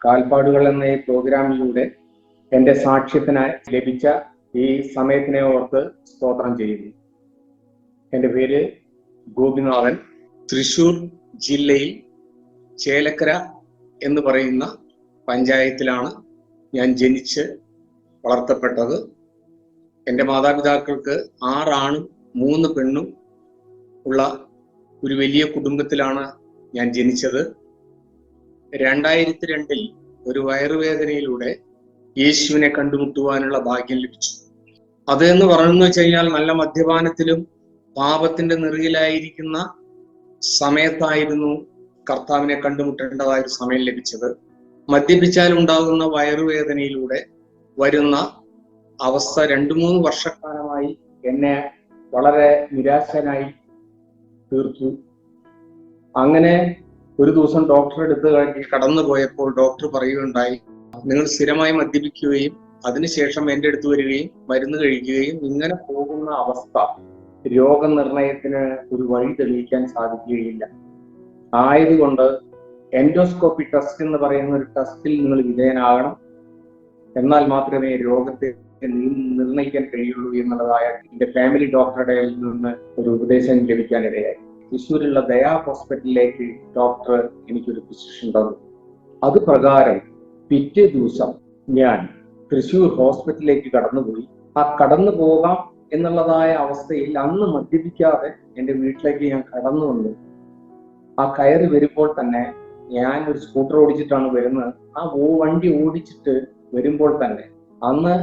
കാൽപ്പാടുകൾ എന്ന ഈ പ്രോഗ്രാമിലൂടെ എൻ്റെ സാക്ഷ്യത്തിനായി ലഭിച്ച ഈ സമയത്തിനെ ഓർത്ത് സ്തോത്രം ചെയ്യുന്നു. എൻ്റെ പേര് ഗോപിനാഥൻ. തൃശ്ശൂർ ജില്ലയിൽ ചേലക്കര എന്ന് പറയുന്ന പഞ്ചായത്തിലാണ് ഞാൻ ജനിച്ച് വളർത്തപ്പെട്ടത്. എൻ്റെ മാതാപിതാക്കൾക്ക് 6 ആണും 3 പെണ്ണും ഉള്ള ഒരു വലിയ കുടുംബത്തിലാണ് ഞാൻ ജനിച്ചത്. 2002 ഒരു വയറുവേദനയിലൂടെ യേശുവിനെ കണ്ടുമുട്ടുവാനുള്ള ഭാഗ്യം ലഭിച്ചു. അതെന്ന് പറഞ്ഞു വെച്ച് കഴിഞ്ഞാൽ നല്ല മദ്യപാനത്തിലും പാപത്തിന്റെ നിറയിലായിരിക്കുന്ന സമയത്തായിരുന്നു കർത്താവിനെ കണ്ടുമുട്ടേണ്ടതായ ഒരു സമയം ലഭിച്ചത്. മദ്യപിച്ചാൽ ഉണ്ടാകുന്ന വയറുവേദനയിലൂടെ വരുന്ന അവസ്ഥ 2-3 വർഷക്കാലമായി എന്നെ വളരെ നിരാശനായി തീർത്തു. അങ്ങനെ ഒരു ദിവസം ഡോക്ടറെ അടുത്ത് കടന്നു പോയപ്പോൾ ഡോക്ടർ പറയുകയുണ്ടായി, നിങ്ങൾ സ്ഥിരമായി മദ്യപിക്കുകയും അതിനുശേഷം എൻ്റെ അടുത്ത് വരികയും മരുന്ന് കഴിക്കുകയും ഇങ്ങനെ പോകുന്ന അവസ്ഥ രോഗനിർണയത്തിന് ഒരു വഴി തെളിയിക്കാൻ സാധിക്കുകയില്ല. ആയതുകൊണ്ട് എൻഡോസ്കോപ്പി ടെസ്റ്റ് എന്ന് പറയുന്ന ഒരു ടെസ്റ്റിൽ നിങ്ങൾ വിധേയനാകണം, എന്നാൽ മാത്രമേ രോഗത്തെ നിർണയിക്കാൻ കഴിയുള്ളൂ എന്നുള്ളതായ എൻ്റെ ഫാമിലി ഡോക്ടറുടെ നിന്ന് ഒരു ഉപദേശം ലഭിക്കാനിടയായി. തൃശ്ശൂരുള്ള ദയാ ഹോസ്പിറ്റലിലേക്ക് ഡോക്ടർ എനിക്കൊരു പ്രിസ്ക്രിപ്ഷൻ തന്നു. അത് പ്രകാരം പിറ്റേ ദിവസം ഞാൻ തൃശ്ശൂർ ഹോസ്പിറ്റലിലേക്ക് കടന്നുപോയി. ആ കടന്നു പോകാം എന്നുള്ളതായ അവസ്ഥയിൽ അന്ന് മദ്യപിക്കാതെ എൻ്റെ വീട്ടിലേക്ക് ഞാൻ കടന്നു വന്നു. ആ കയറി വരുമ്പോൾ തന്നെ ഞാൻ ഒരു സ്കൂട്ടർ ഓടിച്ചിട്ടാണ് വരുന്നത്. ആ വണ്ടി ഓടിച്ചിട്ട് വരുമ്പോൾ തന്നെ അന്ന്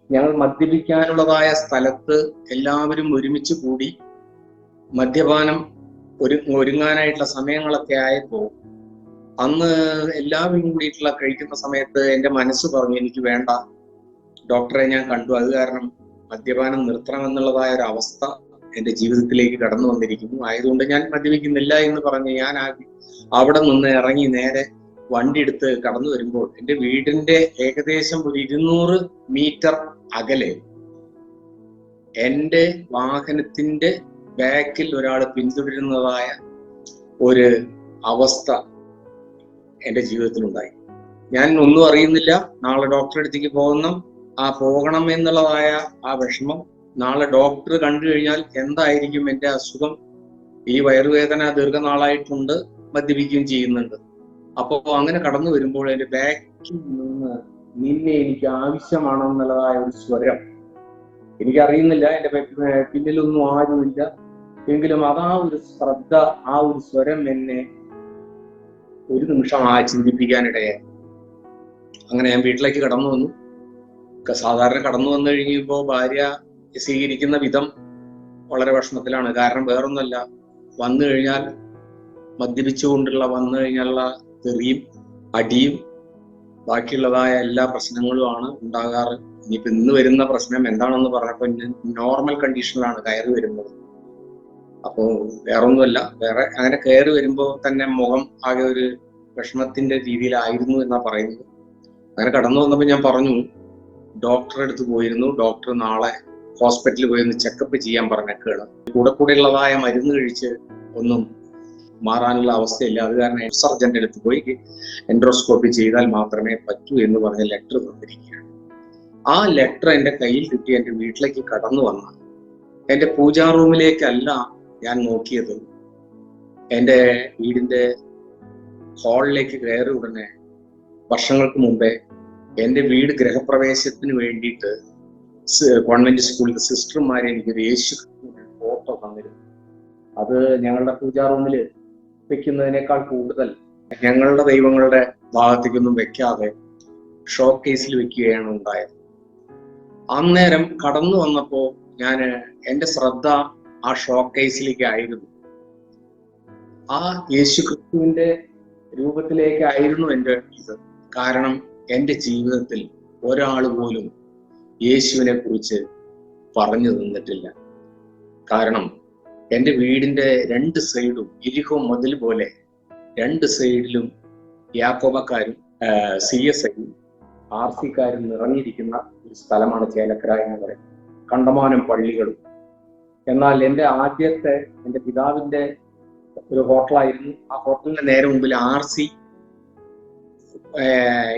ഞങ്ങൾ മദ്യപിക്കാനുള്ളതായ സ്ഥലത്ത് എല്ലാവരും ഒരുമിച്ച് കൂടി മദ്യപാനം ഒരുങ്ങാനായിട്ടുള്ള സമയങ്ങളൊക്കെ ആയപ്പോൾ അന്ന് എല്ലാവരും കൂടിയിട്ടുള്ള കഴിക്കുന്ന സമയത്ത് എൻ്റെ മനസ്സ് പറഞ്ഞു, എനിക്ക് വേണ്ട, ഡോക്ടറെ ഞാൻ കണ്ടു, അത് കാരണം മദ്യപാനം നിർത്തണമെന്നുള്ളതായ ഒരു അവസ്ഥ എൻ്റെ ജീവിതത്തിലേക്ക് കടന്നു വന്നിരിക്കുന്നു. ആയതുകൊണ്ട് ഞാൻ മദ്യപിക്കുന്നില്ല എന്ന് പറഞ്ഞ് ഞാൻ അവിടെ നിന്ന് ഇറങ്ങി നേരെ വണ്ടി എടുത്ത് കടന്നു വരുമ്പോൾ എൻ്റെ വീടിന്റെ ഏകദേശം ഒരു 200 മീറ്റർ അകലെ എൻ്റെ വാഹനത്തിന്റെ ബാക്കിൽ ഒരാൾ പിന്തുടരുന്നതായ ഒരു അവസ്ഥ എൻ്റെ ജീവിതത്തിലുണ്ടായി. ഞാൻ ഒന്നും അറിയുന്നില്ല. നാളെ ഡോക്ടറെ അടുത്തേക്ക് പോകണം എന്നുള്ളതായ ആ വിഷമം, നാളെ ഡോക്ടർ കണ്ടു കഴിഞ്ഞാൽ എന്തായിരിക്കും എൻ്റെ അസുഖം, ഈ വയറുവേദന ദീർഘനാളായിട്ടുണ്ട്, മദ്യപിക്കുകയും ചെയ്യുന്നുണ്ട്. അപ്പോ അങ്ങനെ കടന്നു വരുമ്പോൾ എൻ്റെ ബാക്കിൽ നിന്ന് നിന്നെ എനിക്ക് ആവശ്യമാണെന്നുള്ളതായ ഒരു സ്വരം, എനിക്കറിയുന്നില്ല, എൻ്റെ പിന്നിലൊന്നും ആരുമില്ല, എങ്കിലും അതാ ഒരു ശ്രദ്ധ, ആ ഒരു സ്വരം എന്നെ ഒരു നിമിഷം ചിന്തിപ്പിക്കാനിടയായി. അങ്ങനെ ഞാൻ വീട്ടിലേക്ക് കടന്നു വന്നു. സാധാരണ കടന്നു വന്നു കഴിയുമ്പോൾ ഭാര്യ സ്വീകരിക്കുന്ന വിധം വളരെ വിഷമത്തിലാണ്. കാരണം വേറൊന്നുമല്ല, വന്നു കഴിഞ്ഞാൽ മദ്യപിച്ചുകൊണ്ടുള്ള വന്നു കഴിഞ്ഞാലുള്ള തെറിയും അടിയും ബാക്കിയുള്ളതായ എല്ലാ പ്രശ്നങ്ങളുമാണ് ഉണ്ടാകാറ്. ഇനിയിപ്പോ ഇന്ന് വരുന്ന പ്രശ്നം എന്താണെന്ന് പറഞ്ഞപ്പോൾ നോർമൽ കണ്ടീഷനിലാണ് കയറി വരുന്നത്. അപ്പോൾ വേറൊന്നുമല്ല, വേറെ അങ്ങനെ കയറി വരുമ്പോൾ തന്നെ മുഖം ആകെ ഒരു വിഷമത്തിന്റെ രീതിയിലായിരുന്നു എന്നാ പറയുന്നത്. അങ്ങനെ കടന്നു വന്നപ്പോൾ ഞാൻ പറഞ്ഞു, ഡോക്ടറെ അടുത്ത് പോയിരുന്നു, ഡോക്ടർ നാളെ ഹോസ്പിറ്റലിൽ പോയി ഒന്ന് ചെക്കപ്പ് ചെയ്യാൻ പറഞ്ഞേക്കാണ്. കൂടെയുള്ളതായ മരുന്ന് കഴിച്ച് ഒന്നും മാറാനുള്ള അവസ്ഥയില്ല, അത് കാരണം സർജന്റെ അടുത്ത് പോയി എൻഡോസ്കോപ്പി ചെയ്താൽ മാത്രമേ പറ്റൂ എന്ന് പറഞ്ഞ ലെറ്റർ തന്നിരിക്കുകയാണ്. ആ ലെറ്റർ എൻ്റെ കയ്യിൽ കിട്ടി എൻ്റെ വീട്ടിലേക്ക് കടന്നു വന്ന എൻ്റെ പൂജാ റൂമിലേക്കല്ല ഞാൻ നോക്കിയത്, എൻ്റെ വീടിന്റെ ഹാളിലേക്ക് കയറി ഉടനെ വർഷങ്ങൾക്ക് മുമ്പേ എൻ്റെ വീട് ഗൃഹപ്രവേശത്തിന് വേണ്ടിയിട്ട് കോൺവെന്റ് സ്കൂളിലെ സിസ്റ്റർമാരെ എനിക്കൊരു യേശു ഫോട്ടോ തന്നിരുന്നു. അത് ഞങ്ങളുടെ പൂജാ റൂമിൽ വെക്കുന്നതിനേക്കാൾ കൂടുതൽ ഞങ്ങളുടെ ദൈവങ്ങളുടെ ഭാഗത്തേക്കൊന്നും വെക്കാതെ ഷോ കേസിൽ വെക്കുകയാണ് ഉണ്ടായത്. അന്നേരം കടന്നു വന്നപ്പോൾ എൻ്റെ ശ്രദ്ധ ആ ഷോ കേസിലേക്കായിരുന്നു. ആ യേശു ക്രിസ്തുവിന്റെ രൂപത്തിലേക്കായിരുന്നു എൻ്റെ ഇത്. കാരണം എൻ്റെ ജീവിതത്തിൽ ഒരാൾ പോലും യേശുവിനെ കുറിച്ച് പറഞ്ഞു തന്നിട്ടില്ല. കാരണം എൻ്റെ വീടിന്റെ 2 സൈഡും എരിഹോ മതിൽ പോലെ 2 സൈഡിലും യാക്കോബക്കാരും CSI RC-ക്കാരും നിറഞ്ഞിരിക്കുന്ന ഒരു സ്ഥലമാണ് ചേലക്കര എന്ന് പറയുന്നത്. കണ്ടമാനം പള്ളികളും. എന്നാൽ എൻ്റെ പിതാവിന്റെ ഒരു ഹോട്ടലായിരുന്നു. ആ ഹോട്ടലിന്റെ നേരെ മുമ്പിൽ RC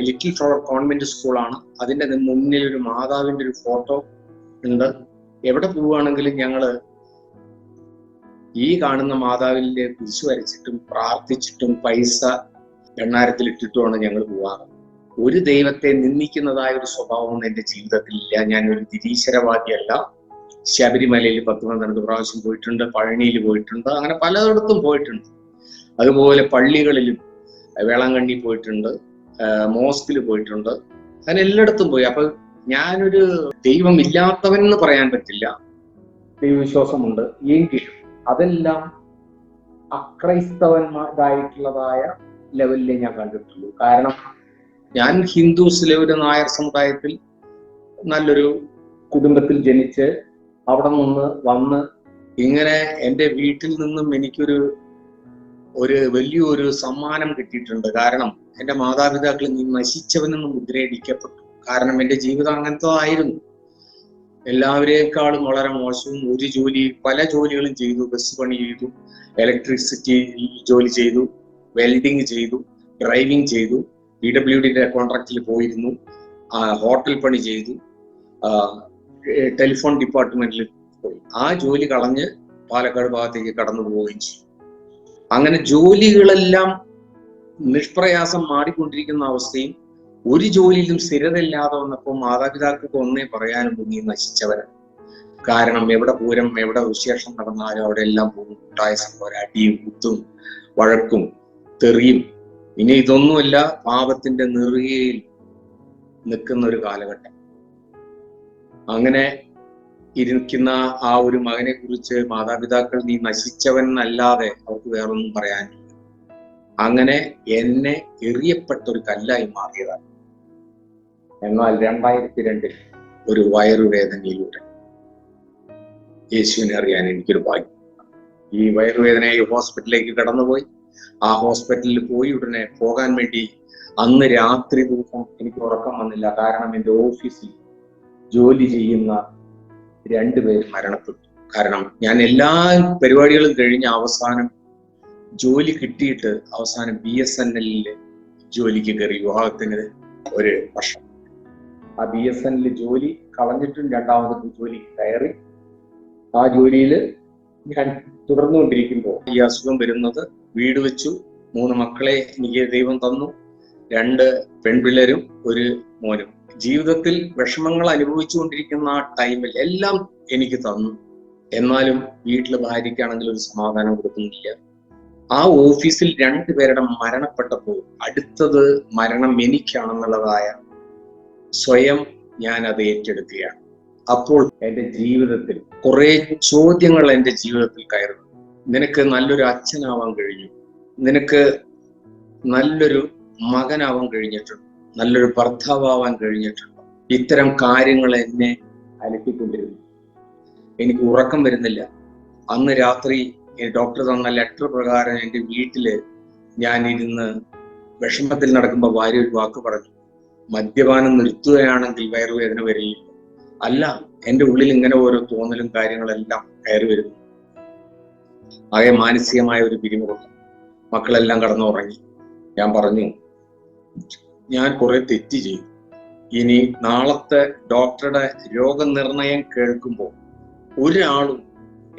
ലിറ്റിൽ ഫ്ലവർ കോൺവെന്റ് സ്കൂളാണ്. അതിൻ്റെ മുന്നിൽ ഒരു മാതാവിൻ്റെ ഒരു ഫോട്ടോ ഉണ്ട്. എവിടെ പോവുകയാണെങ്കിലും ഞങ്ങള് ഈ കാണുന്ന മാതാവിന്റെ കുരിശ് വരച്ചിട്ടും പ്രാർത്ഥിച്ചിട്ടും പൈസ എണ്ണാരത്തിൽ ഇട്ടിട്ടുമാണ് ഞങ്ങൾ പോവാറ്. ഒരു ദൈവത്തെ നിന്ദിക്കുന്നതായ ഒരു സ്വഭാവം എൻ്റെ ജീവിതത്തിലില്ല. ഞാൻ ഒരു നിരീശ്വരവാദിയല്ല. ശബരിമലയിൽ 10-12 പ്രാവശ്യം പോയിട്ടുണ്ട്, പഴനിയിൽ പോയിട്ടുണ്ട്, അങ്ങനെ പലയിടത്തും പോയിട്ടുണ്ട്. അതുപോലെ പള്ളികളിലും വേളാങ്കണ്ണി പോയിട്ടുണ്ട്, മോസ്കിൽ പോയിട്ടുണ്ട്, അങ്ങനെ എല്ലായിടത്തും പോയി. അപ്പൊ ഞാനൊരു ദൈവം ഇല്ലാത്തവൻ എന്ന് പറയാൻ പറ്റില്ല, ദൈവവിശ്വാസമുണ്ട്. എങ്കിലും അതെല്ലാം അക്രൈസ്തവന്മാരായിട്ടുള്ളതായ ലെവലിലേ ഞാൻ കണ്ടിട്ടുള്ളൂ. കാരണം ഞാൻ ഹിന്ദുസിലെ ഒരു നായർ സമുദായത്തിൽ നല്ലൊരു കുടുംബത്തിൽ ജനിച്ച് അവിടെ നിന്ന് വന്ന് ഇങ്ങനെ എൻ്റെ വീട്ടിൽ നിന്നും എനിക്കൊരു വലിയൊരു സമ്മാനം കിട്ടിയിട്ടുണ്ട്. കാരണം എൻ്റെ മാതാപിതാക്കൾ നീ നശിച്ചവനെന്ന് മുദ്രയടിക്കപ്പെട്ടു. കാരണം എൻ്റെ ജീവിതം അങ്ങനത്തെ ആയിരുന്നു. എല്ലാവരേക്കാളും വളരെ മോശവും. ഒരു പല ജോലികളും ചെയ്തു. ബസ് പണി ചെയ്തു, ഇലക്ട്രിസിറ്റി ജോലി ചെയ്തു, വെൽഡിങ് ചെയ്തു, ഡ്രൈവിംഗ് ചെയ്തു, PWD കോൺട്രാക്റ്റിൽ പോയിരുന്നു, ഹോട്ടൽ പണി ചെയ്തു, ടെലിഫോൺ ഡിപ്പാർട്ട്മെന്റിൽ പോയി. ആ ജോലി കളഞ്ഞ് പാലക്കാട് ഭാഗത്തേക്ക് കടന്നു പോവുകയും ചെയ്തു. അങ്ങനെ ജോലികളെല്ലാം നിഷ്പ്രയാസം മാറിക്കൊണ്ടിരിക്കുന്ന അവസ്ഥയും ഒരു ജോലിയിലും സ്ഥിരതയില്ലാതെ വന്നപ്പോൾ മാതാപിതാക്കൾക്ക് ഒന്നേ പറയാനുള്ളൂ, നീ നശിച്ചവരാണ്. കാരണം എവിടെ പൂരം, എവിടെ വിശേഷം നടന്നാലും അവിടെ എല്ലാം പോകും കൂട്ടായ സംഭവം, അടിയും കുത്തും വഴക്കും തെറിയും. ഇനി ഇതൊന്നുമല്ല, പാപത്തിന്റെ നെറുകയിൽ നിൽക്കുന്ന ഒരു കാലഘട്ടം. അങ്ങനെ ഇരിക്കുന്ന ആ ഒരു മകനെ കുറിച്ച് മാതാപിതാക്കൾ നീ നശിച്ചവൻ എന്നല്ലാതെ അവർക്ക് വേറൊന്നും പറയാനില്ല. അങ്ങനെ എന്നെ എറിയപ്പെട്ട ഒരു കല്ലായി മാറിയതാണ്. എന്നാൽ 2002 ഒരു വയറുവേദനയിലൂടെ യേശുവിനെ അറിയാൻ എനിക്കൊരു ഭാഗ്യം. ഈ വയറുവേദനയായി ഹോസ്പിറ്റലിലേക്ക് കടന്നുപോയി. ആ ഹോസ്പിറ്റലിൽ പോയി ഉടനെ പോകാൻ വേണ്ടി അന്ന് രാത്രി ദിവസം എനിക്ക് ഉറക്കം വന്നില്ല. കാരണം എൻ്റെ ഓഫീസിൽ ജോലി ചെയ്യുന്ന 2 പേര് മരണപ്പെട്ടു. കാരണം ഞാൻ എല്ലാ പരിപാടികളും കഴിഞ്ഞ് അവസാനം ജോലി കിട്ടിയിട്ട് അവസാനം BSNL ജോലിക്ക് കയറി. വിവാഹത്തിന് ഒരു വർഷം ആ BSNL ജോലി കളഞ്ഞിട്ടും രണ്ടാമത് ജോലി കയറി. ആ ജോലിയിൽ ഞാൻ തുടർന്നുകൊണ്ടിരിക്കുമ്പോൾ ഈ അസുഖം വരുന്നത്. വീട് വെച്ചു, 3 മക്കളെ എനിക്ക് ദൈവം തന്നു, 2 പെൺപിള്ളേരും ഒരു മോനും. ജീവിതത്തിൽ വിഷമങ്ങൾ അനുഭവിച്ചുകൊണ്ടിരിക്കുന്ന ആ ടൈമിൽ എല്ലാം എനിക്ക് തന്നു. എന്നാലും വീട്ടിൽ ഭാര്യയ്ക്കാണെങ്കിൽ ഒരു സമാധാനം കൊടുക്കുന്നില്ല. ആ ഓഫീസിൽ 2 പേരുടെ മരണപ്പെട്ടപ്പോൾ അടുത്തത് മരണം എനിക്കാണെന്നുള്ളതായ സ്വയം ഞാൻ അത് ഏറ്റെടുക്കുകയാണ്. അപ്പോൾ എൻ്റെ ജീവിതത്തിൽ കുറെ ചോദ്യങ്ങൾ എൻ്റെ ജീവിതത്തിൽ കയറുന്നു. നിനക്ക് നല്ലൊരു അച്ഛനാവാൻ കഴിഞ്ഞു, നിനക്ക് നല്ലൊരു മകനാവാൻ കഴിഞ്ഞിട്ടുണ്ട്, നല്ലൊരു ഭർത്താവാൻ കഴിഞ്ഞിട്ടുണ്ട്. ഇത്തരം കാര്യങ്ങൾ എന്നെ അലട്ടിക്കൊണ്ടിരുന്നു. എനിക്ക് ഉറക്കം വരുന്നില്ല. അന്ന് രാത്രി ഡോക്ടർ തന്ന ലെറ്റർ പ്രകാരം എൻ്റെ വീട്ടില് ഞാൻ ഇരുന്ന് വിഷമത്തിൽ നടക്കുമ്പോൾ ഭാര്യ ഒരു വാക്ക് പറഞ്ഞു, മദ്യപാനം നിർത്തുകയാണെങ്കിൽ വയറുവേദന വരില്ല. അല്ല, എൻ്റെ ഉള്ളിൽ ഇങ്ങനെ ഓരോ തോന്നലും കാര്യങ്ങളെല്ലാം കയറി വരുന്നു. ആകെ മാനസികമായ ഒരു പിരിമുറുക്കം. മക്കളെല്ലാം കടന്നുറങ്ങി. ഞാൻ പറഞ്ഞു, ഞാൻ കുറെ തെറ്റ് ചെയ്തു. ഇനി നാളത്തെ ഡോക്ടറുടെ രോഗനിർണയം കേൾക്കുമ്പോൾ ഒരാളും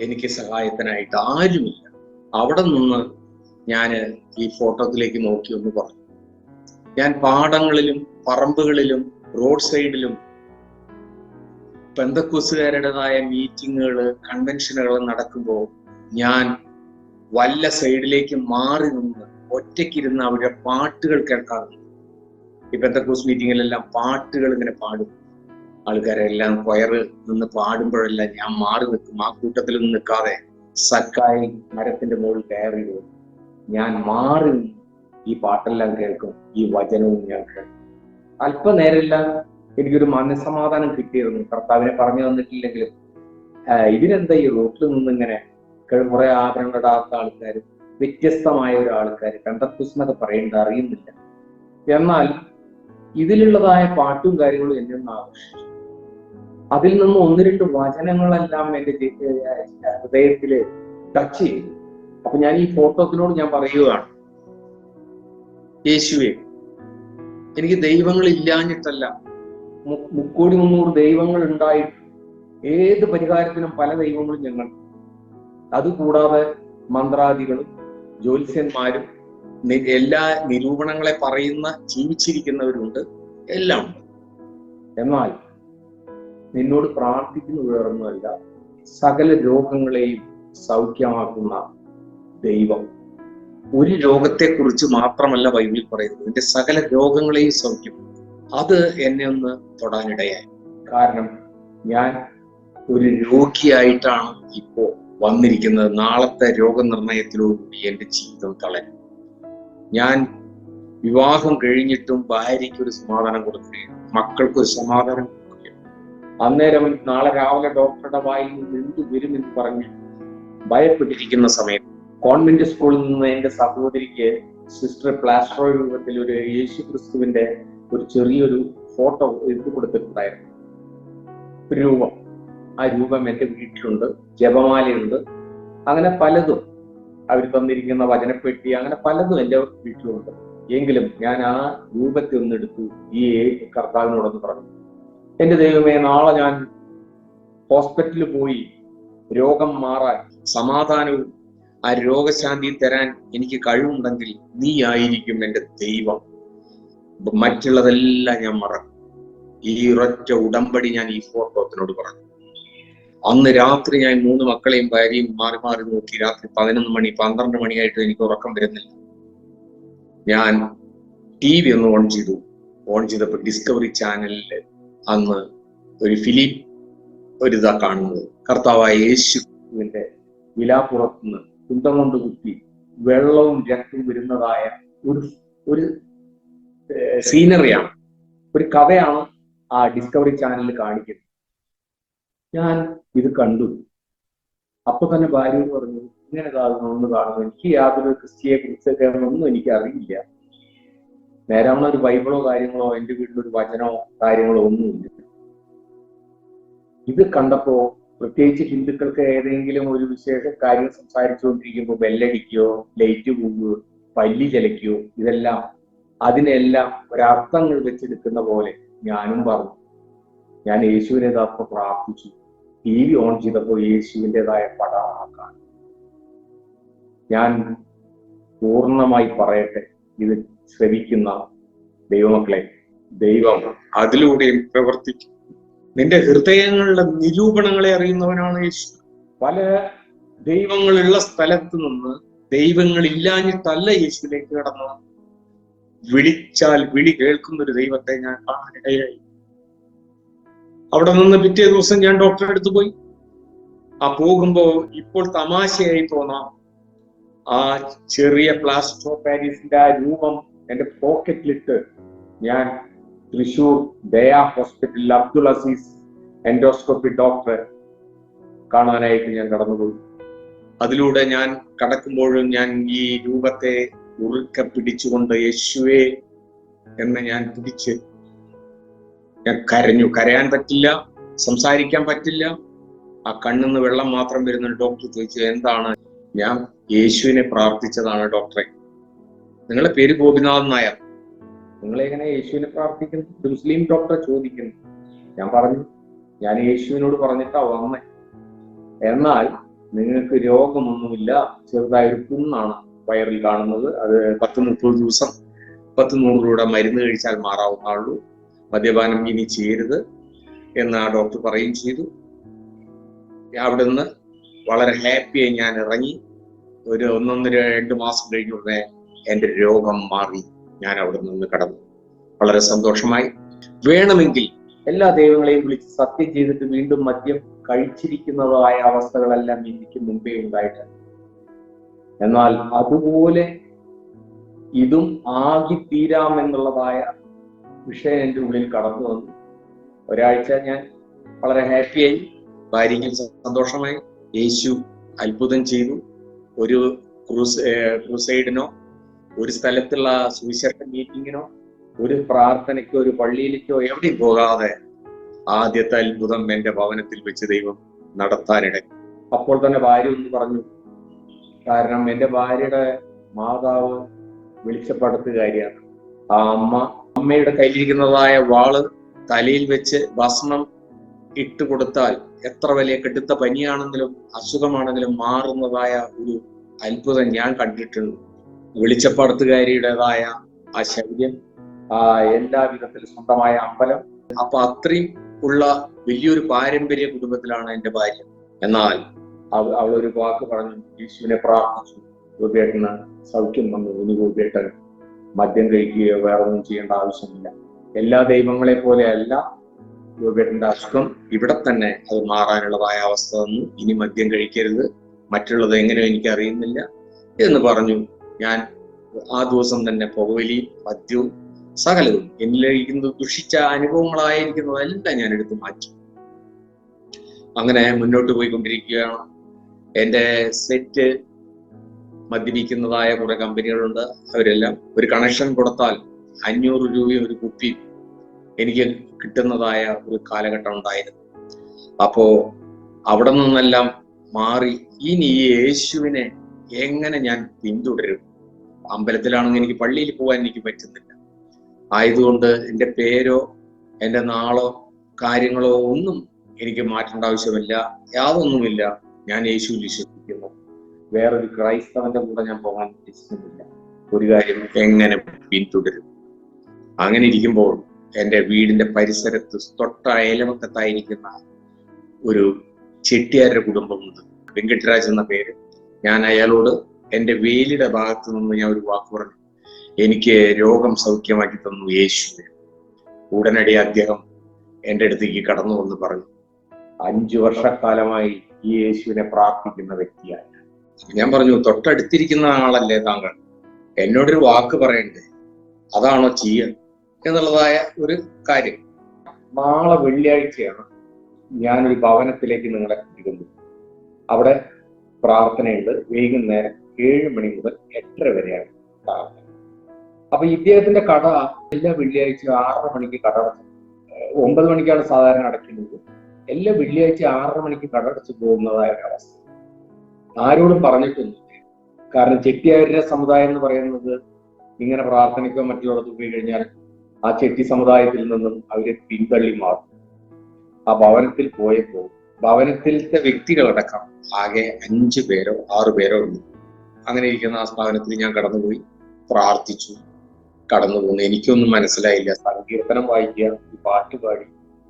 എനിക്ക് സഹായത്തിനായിട്ട് ആരുമില്ല. അവിടെ നിന്ന് ഞാൻ ഈ ഫോട്ടോത്തിലേക്ക് നോക്കി ഒന്ന് പറഞ്ഞു. ഞാൻ പാടങ്ങളിലും പറമ്പുകളിലും റോഡ് സൈഡിലും പെന്തക്കോസുകാരുടേതായ മീറ്റിങ്ങുകൾ, കൺവെൻഷനുകൾ നടക്കുമ്പോൾ ഞാൻ വല്ല സൈഡിലേക്ക് മാറി നിന്ന് ഒറ്റയ്ക്കിരുന്ന് അവരുടെ പാട്ടുകൾ കേൾക്കാറുണ്ട്. ഈ പെന്തക്കോസ് മീറ്റിങ്ങിലെല്ലാം പാട്ടുകൾ ഇങ്ങനെ പാടും. ആൾക്കാരെല്ലാം കൊയറ് നിന്ന് പാടുമ്പോഴെല്ലാം ഞാൻ മാറി നിൽക്കും. ആ കൂട്ടത്തിലൊന്നും നിൽക്കാതെ സക്കായി മരത്തിന്റെ മുകളിൽ കയറി പോകും. ഞാൻ മാറി ഈ പാട്ടെല്ലാം കേൾക്കും, ഈ വചനവും ഞാൻ കേൾക്കും. അല്പനേരമെല്ലാം എനിക്കൊരു മനസ്സമാധാനം കിട്ടിയിരുന്നു. കർത്താവിനെ പറഞ്ഞു തന്നിട്ടില്ലെങ്കിലും ഇതിനെന്താ ഈ റോട്ടിൽ നിന്നിങ്ങനെ കുറെ ആഭരണമിടാത്ത ആൾക്കാർ, വ്യത്യസ്തമായ ഒരു ആൾക്കാർ, പെന്തക്കോസ് എന്നൊക്കെ പറയേണ്ട അറിയുന്നില്ല. എന്നാൽ ഇതിലുള്ളതായ പാട്ടും കാര്യങ്ങളും എന്നെ ഒന്ന് ആകർഷിച്ചു. അതിൽ നിന്ന് 1-2 വചനങ്ങളെല്ലാം എൻ്റെ ഹൃദയത്തില് ടച്ച് ചെയ്തു. അപ്പൊ ഞാൻ ഈ ഫോട്ടോത്തിനോട് ഞാൻ പറയുകയാണ്, യേശുവേ, എനിക്ക് ദൈവങ്ങൾ ഇല്ലാഞ്ഞിട്ടല്ല, 300 ദൈവങ്ങൾ ഉണ്ടായിട്ട് ഏത് പരിഹാരത്തിനും പല ദൈവങ്ങളും ഞങ്ങൾ. അതുകൂടാതെ മന്ത്രാദികളും ജ്യോത്സ്യന്മാരും എല്ലാ നിരൂപണങ്ങളെ പറയുന്ന ജീവിച്ചിരിക്കുന്നവരുണ്ട്, എല്ലാം ഉണ്ട്. എന്നാൽ നിന്നോട് പ്രാർത്ഥിക്കുന്നത് വേറൊന്നുമല്ല, സകല രോഗങ്ങളെയും സൗഖ്യമാക്കുന്ന ദൈവം. ഒരു രോഗത്തെക്കുറിച്ച് മാത്രമല്ല ബൈബിളിൽ പറയുന്നത്, നിന്റെ സകല രോഗങ്ങളെയും സൗഖ്യം. അത് എന്നെ ഒന്ന് തൊടാനിടയായി. കാരണം ഞാൻ ഒരു രോഗിയായിട്ടാണ് ഇപ്പോ വന്നിരിക്കുന്നത്. നാളത്തെ രോഗനിർണയത്തിലൂടെ എന്റെ ജീവിതം തളരും. ഞാൻ വിവാഹം കഴിഞ്ഞിട്ടും ഭാര്യയ്ക്ക് ഒരു സമാധാനം കൊടുക്കുകയും മക്കൾക്കൊരു സമാധാനം കൊടുക്കുകയും, അന്നേരം നാളെ രാവിലെ ഡോക്ടറുടെ വായിൽ നിന്ന് എന്ത് വരുമെന്ന് പറഞ്ഞ് ഭയപ്പെട്ടിരിക്കുന്ന സമയത്ത് കോൺവെന്റ് സ്കൂളിൽ നിന്ന് എന്റെ സഹോദരിക്ക് സിസ്റ്റർ പ്ലാസ്റ്റർ രൂപത്തിൽ ഒരു യേശു ക്രിസ്തുവിന്റെ ഒരു ചെറിയൊരു ഫോട്ടോ എഴുതി കൊടുത്തിട്ടുണ്ടായിരുന്നു, ഒരു രൂപം. ആ രൂപം എൻ്റെ വീട്ടിലുണ്ട്, ജപമാലയുണ്ട്, അങ്ങനെ പലതും. അവർ തന്നിരിക്കുന്ന വചനപ്പെട്ടി, അങ്ങനെ പലതും എൻ്റെ വീട്ടിലുണ്ട്. എങ്കിലും ഞാൻ ആ രൂപത്തെ ഒന്നെടുത്തു ഈ കർത്താവിനോടൊന്ന് പറഞ്ഞു, എൻ്റെ ദൈവമേ, നാളെ ഞാൻ ഹോസ്പിറ്റലിൽ പോയി രോഗം മാറാൻ സമാധാനവും ആ രോഗശാന്തി തരാൻ എനിക്ക് കഴിവുണ്ടെങ്കിൽ നീ ആയിരിക്കും എൻ്റെ ദൈവം. മറ്റുള്ളതെല്ലാം ഞാൻ മറക്കും. ഈ ഒരൊറ്റ ഉടമ്പടി ഞാൻ ഈ ഫോട്ടോത്തിനോട് പറഞ്ഞു. അന്ന് രാത്രി ഞാൻ 3 മക്കളെയും ഭാര്യയും മാറി മാറി നോക്കി. രാത്രി 11 മണി 12 മണിയായിട്ട് എനിക്ക് ഉറക്കം വരുന്നില്ല. ഞാൻ TV ഒന്ന് ഓൺ ചെയ്തു. ഓൺ ചെയ്തപ്പോൾ ഡിസ്കവറി ചാനലിൽ അന്ന് ഒരു ഫിലിം ഒരിതാ കാണുന്നത്. കർത്താവായ യേശുവിന്റെ വിലാപ്പുറത്തുനിന്ന് കുന്തം കൊണ്ട് കുത്തി വെള്ളവും രക്തവും വരുന്നതായ ഒരു സീനറിയാണ്, ഒരു കഥയാണ് ആ ഡിസ്കവറി ചാനലിൽ കാണിക്കുന്നത്. ഞാൻ ഇത് കണ്ടു. അപ്പൊ തന്നെ ഭാര്യയോട് പറഞ്ഞു, ഇങ്ങനെ കാണുന്നു, ഒന്ന് കാണുന്നു. എനിക്ക് യാതൊരു ക്രിസ്ത്യയെ കുറിച്ചൊക്കെ ഒന്നും എനിക്ക് അറിയില്ല. നേരാവണ ഒരു ബൈബിളോ കാര്യങ്ങളോ എൻ്റെ വീട്ടിലൊരു വചനോ കാര്യങ്ങളോ ഒന്നുമില്ല. ഇത് കണ്ടപ്പോ പ്രത്യേകിച്ച് ഹിന്ദുക്കൾക്ക് ഏതെങ്കിലും ഒരു വിശേഷ കാര്യം സംസാരിച്ചുകൊണ്ടിരിക്കുമ്പോൾ ബെല്ലടിക്കുകയോ ലൈറ്റ് പോകുകയോ പല്ലി ചലയ്ക്കുകയോ, ഇതെല്ലാം അതിനെല്ലാം ഒരർത്ഥങ്ങൾ വെച്ചെടുക്കുന്ന പോലെ ഞാനും പറഞ്ഞു. ഞാൻ യേശുവിനെ അപ്പൊ പ്രാർത്ഥിച്ചു. TV ഓൺ ചെയ്തപ്പോൾ യേശുവിൻ്റെതായ പടമാക്കാൻ. ഞാൻ പൂർണ്ണമായി പറയട്ടെ, ഇത് ശ്രവിക്കുന്ന ദൈവമക്കളെ, ദൈവം അതിലൂടെയും പ്രവർത്തിക്കും. നിന്റെ ഹൃദയങ്ങളുടെ നിരൂപണങ്ങളെ അറിയുന്നവനാണ് യേശു. പല ദൈവങ്ങളുള്ള സ്ഥലത്ത് നിന്ന് ദൈവങ്ങളില്ലാഞ്ഞിട്ടല്ല യേശുവിലേക്ക് കടന്നു. വിളിച്ചാൽ വിളി കേൾക്കുന്ന ഒരു ദൈവത്തെ ഞാൻ കാണാനിടയായി. അവിടെ നിന്ന് പിറ്റേ ദിവസം ഞാൻ ഡോക്ടറെ അടുത്ത് പോയി. ആ പോകുമ്പോ ഇപ്പോൾ തമാശയായി തോന്നാം, ആ ചെറിയ പ്ലാസ്റ്റർ ഓഫ് പാരീസിന്റെ ആ രൂപം എന്റെ പോക്കറ്റിലിട്ട് ഞാൻ തൃശൂർ ദയാ ഹോസ്പിറ്റലിൽ അബ്ദുൾ അസീസ് എൻഡോസ്കോപ്പി ഡോക്ടറെ കാണാനായിട്ട് ഞാൻ കടന്നുപോയി. അതിലൂടെ ഞാൻ കടക്കുമ്പോഴും ഞാൻ ഈ രൂപത്തെ ഉറുക്കെ പിടിച്ചുകൊണ്ട് യേശുവേ എന്ന് ഞാൻ പിടിച്ച് ഞാൻ കരഞ്ഞു. കരയാൻ പറ്റില്ല, സംസാരിക്കാൻ പറ്റില്ല, ആ കണ്ണിന്ന് വെള്ളം മാത്രം വരുന്ന ഡോക്ടർ ചോദിച്ചു, എന്താണ്? ഞാൻ യേശുവിനെ പ്രാർത്ഥിച്ചതാണ് ഡോക്ടറെ. നിങ്ങളുടെ പേര് ഗോപിനാഥൻ നായർ, നിങ്ങളെങ്ങനെ യേശുവിനെ പ്രാർത്ഥിക്കുന്നു? ഒരു മുസ്ലിം ഡോക്ടറെ ചോദിക്കുന്നു. ഞാൻ പറഞ്ഞു, ഞാൻ യേശുവിനോട് പറഞ്ഞിട്ടാ വന്നേ, എന്നാൽ നിങ്ങൾക്ക് രോഗമൊന്നുമില്ല, ചെറുതായൊരു പുണ്ണാണ് വയറിൽ കാണുന്നത്, അത് 10-30 ദിവസം 10-100 രൂപ മരുന്ന് കഴിച്ചാൽ മാറാവുന്നുള്ളൂ, മദ്യപാനം ഇനി ചെയ്യരുത് എന്ന് ആ ഡോക്ടർ പറയുകയും ചെയ്തു. അവിടെ നിന്ന് വളരെ ഹാപ്പിയായി ഞാൻ ഇറങ്ങി. ഒരു 1-2 മാസം കഴിഞ്ഞുടനെ എൻ്റെ രോഗം മാറി. ഞാൻ അവിടെ നിന്ന് കടന്നു. വളരെ സന്തോഷമായി. വേണമെങ്കിൽ എല്ലാ ദൈവങ്ങളെയും വിളിച്ച് സത്യം ചെയ്തിട്ട് വീണ്ടും മദ്യം കഴിച്ചിരിക്കുന്നതായ അവസ്ഥകളെല്ലാം എനിക്ക് മുമ്പേ ഉണ്ടായിട്ടുണ്ട്. എന്നാൽ അതുപോലെ ഇതും ആകിത്തീരാമെന്നുള്ളതായ വിഷയം എൻ്റെ ഉള്ളിൽ കടന്നു വന്നു. ഒരാഴ്ച ഞാൻ വളരെ ഹാപ്പിയായി, ഭാര്യയ്ക്കും സന്തോഷമായി. യേശു അത്ഭുതം ചെയ്തു. ഒരു ക്രൂസൈഡിനോ ഒരു സ്ഥലത്തുള്ള സുവിശേഷ മീറ്റിങ്ങിനോ ഒരു പ്രാർത്ഥനയ്ക്കോ ഒരു പള്ളിയിലേക്കോ എവിടെയും പോകാതെ ആദ്യത്തെ അത്ഭുതം എൻ്റെ ഭവനത്തിൽ വെച്ച് ദൈവം നടത്താനിടയിൽ. അപ്പോൾ തന്നെ ഭാര്യ ഒന്ന് പറഞ്ഞു, കാരണം എൻ്റെ ഭാര്യയുടെ മാതാവ് വെളിച്ചപ്പെടുത്തുകാരിയാണ്. ആ അമ്മ അമ്മയുടെ കയ്യിലിരിക്കുന്നതായ വാള് തലയിൽ വെച്ച് ഭസ്മം ഇട്ട് കൊടുത്താൽ എത്ര വലിയ കെടുത്ത പനിയാണെങ്കിലും അസുഖമാണെങ്കിലും മാറുന്നതായ ഒരു അത്ഭുതം ഞാൻ കണ്ടിട്ടുണ്ട്. വെളിച്ചപ്പാടത്തുകാരിയുടേതായ ആ ശൗര്യം, ആ എല്ലാ വിധത്തിലും സ്വന്തമായ അമ്പലം, അപ്പൊ അത്രയും ഉള്ള വലിയൊരു പാരമ്പര്യ കുടുംബത്തിലാണ് എൻ്റെ ഭാര്യ. എന്നാൽ അവളൊരു വാക്ക് പറഞ്ഞു, യേശുവിനെ പ്രാർത്ഥിച്ചു, ഗോപിയേട്ടന് സൗഖ്യം വന്നു, ഇനി ഗോപിയേട്ടൻ മദ്യം കഴിക്കുകയോ വേറെ ഒന്നും ചെയ്യേണ്ട ആവശ്യമില്ല. എല്ലാ ദൈവങ്ങളെ പോലെ അല്ല ഗോപിയേട്ടന്റെ അസുഖം, ഇവിടെ തന്നെ അത് മാറാനുള്ളതായ അവസ്ഥ വന്നു, ഇനി മദ്യം കഴിക്കരുത്, മറ്റുള്ളത് എങ്ങനെയോ എനിക്കറിയുന്നില്ല എന്ന് പറഞ്ഞു. ഞാൻ ആ ദിവസം തന്നെ പുകവലിയും മദ്യവും സകലവും എന്നിലിരിക്കുന്നത് ദുഷിച്ച അനുഭവങ്ങളായിരിക്കുന്നതെല്ലാം ഞാൻ എടുത്തു മാറ്റി. അങ്ങനെ മുന്നോട്ട് പോയിക്കൊണ്ടിരിക്കുകയാണ്. എൻ്റെ സെറ്റ് മദ്യപിക്കുന്നതായ കുറെ കമ്പനികളുണ്ട്. അവരെല്ലാം ഒരു കണക്ഷൻ കൊടുത്താൽ 500 രൂപയും ഒരു കുപ്പി എനിക്ക് കിട്ടുന്നതായ ഒരു കാലഘട്ടം ഉണ്ടായിരുന്നു. അപ്പോ അവിടെ നിന്നെല്ലാം മാറി ഇനി ഈ യേശുവിനെ എങ്ങനെ ഞാൻ പിന്തുടരും? അമ്പലത്തിലാണെങ്കിൽ എനിക്ക് പള്ളിയിൽ പോകാൻ എനിക്ക് പറ്റുന്നില്ല. ആയതുകൊണ്ട് എൻ്റെ പേരോ എൻ്റെ നാളോ കാര്യങ്ങളോ ഒന്നും എനിക്ക് മാറ്റേണ്ട ആവശ്യമില്ല, യാതൊന്നുമില്ല. ഞാൻ യേശുവിൽ വിശ്വസിക്കുന്നു. വേറൊരു ക്രൈസ്തവന്റെ കൂടെ ഞാൻ പോകാൻ ഉദ്ദേശിക്കുന്നില്ല. ഒരു കാര്യം എങ്ങനെ പിന്തുടരും? അങ്ങനെ ഇരിക്കുമ്പോൾ എൻ്റെ വീടിന്റെ പരിസരത്ത് തൊട്ട അയൽവക്കത്തായിരിക്കുന്ന ഒരു ചെട്ടിയാരുടെ കുടുംബമുണ്ട്, വെങ്കട്ടരാജ് എന്ന പേര്. ഞാൻ അയാളോട് എൻ്റെ വേലിയുടെ ഭാഗത്ത് നിന്ന് ഞാൻ ഒരു വാക്ക് പറഞ്ഞു, എനിക്ക് രോഗം സൗഖ്യമാക്കി തന്നു യേശുവിനെ. ഉടനടി അദ്ദേഹം എൻ്റെ അടുത്തേക്ക് കടന്നു വന്ന് പറഞ്ഞു, 5 വർഷക്കാലമായി ഈ യേശുവിനെ പ്രാർത്ഥിക്കുന്ന വ്യക്തിയാണ്. ഞാൻ പറഞ്ഞു, തൊട്ടടുത്തിരിക്കുന്ന ആളല്ലേ താങ്കൾ, എന്നോടൊരു വാക്ക് പറയണ്ടേ, അതാണോ ചെയ്യുക എന്നുള്ളതായ ഒരു കാര്യം. നാളെ വെള്ളിയാഴ്ചയാണ് ഞാനൊരു ഭവനത്തിലേക്ക് നിങ്ങളെ എത്തിക്കുന്നത്. അവിടെ പ്രാർത്ഥനയുണ്ട്. വൈകുന്നേരം 7 മണി മുതൽ 8:30 വരെയാണ് പ്രാർത്ഥന. അപ്പൊ ഇദ്ദേഹത്തിന്റെ കട എല്ലാ വെള്ളിയാഴ്ച 6:30 മണിക്ക് കട അടച്ചു. 9 മണിക്കാണ് സാധാരണ അടയ്ക്കുന്നത്. എല്ലാ വെള്ളിയാഴ്ച 6:30 മണിക്ക് കട അടച്ചു പോകുന്നതായ ഒരവസ്ഥ. ആരോടും പറഞ്ഞിട്ടൊന്നുമില്ല. കാരണം ചെട്ടിയാരുടെ സമുദായം എന്ന് പറയുന്നത് ഇങ്ങനെ പ്രാർത്ഥനയ്ക്കോ മറ്റുള്ളവർക്ക് പോയി കഴിഞ്ഞാൽ ആ ചെട്ടി സമുദായത്തിൽ നിന്നും അവരെ പിന്തള്ളി മാറും. ആ ഭവനത്തിൽ പോയപ്പോൾ ഭവനത്തിലത്തെ വ്യക്തികളടക്കം ആകെ 5 പേരോ 6 പേരോ ഉണ്ട്. അങ്ങനെ ഇരിക്കുന്ന ആ സ്ഥാപനത്തിൽ ഞാൻ കടന്നുപോയി, പ്രാർത്ഥിച്ചു, കടന്നു പോകുന്നു. എനിക്കൊന്നും മനസ്സിലായില്ല. സങ്കീർത്തനം വായിക്കുക, പാട്ട് പാടി,